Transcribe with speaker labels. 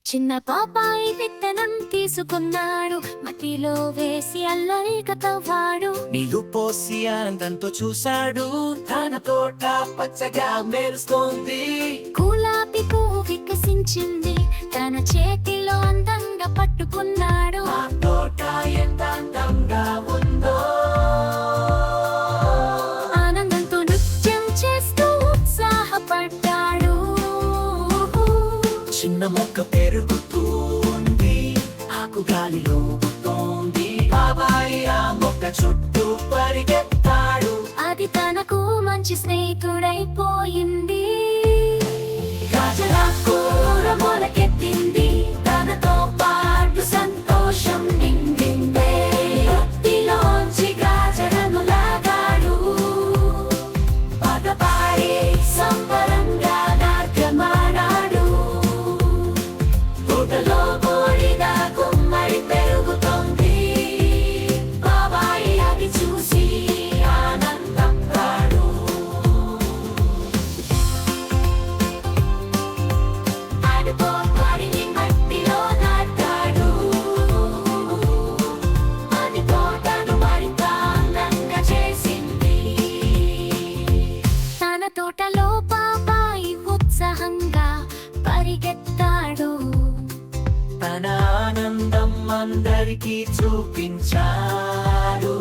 Speaker 1: చిన్న పాపాయి విత్తనం తీసుకున్నాడు, మట్టిలో వేసి అల్లరిగా తవ్వాడు.
Speaker 2: నీళ్లు పోసి ఆనందంతో చూశాడు, తన తోట పచ్చగా మెరుస్తోంది.
Speaker 1: గులాబీ పువ్వు వికసించింది, తన చేతిలో అందంగా పట్టుకున్నాడు.
Speaker 2: ఆ తోట ఎంత అందంగా ఉందో,
Speaker 1: ఆనందంతో నృత్యం చేస్తూ ఉత్సాహపడ్డాడు.
Speaker 2: చిన్న మొక్క పెరుగుతూ ఉంది, ఆకు గాలిలో ఊగుతోంది. బాబాయి ఆ మొక్క చుట్టూ పరిగెత్తాడు.
Speaker 1: అది తనకు మంచి స్నేహితుడైపోయింది.
Speaker 2: గాజర కూర మొలకెత్తింది, తనతో పాటు సంతోషం నిండిందే. భక్తిలోంచి గాజరను లాగాడు, పాట పాడి సంబరంగా నాట్యమాడాడు. తోటలో బోడిద గుమ్మడి పెరుగుతోంది, బాబాయి అది చూసి ఆనందపడ్డాడు. ఆడుకో వాడిని మట్టిలో నాటాడు, అది తోటను మరింత అందంగా చేసింది.
Speaker 1: తన తోటలో బాబాయి ఉత్సాహంగా పరిగెత్తాడు.
Speaker 2: తన ఆనందం అందరికీ చూపించాడు.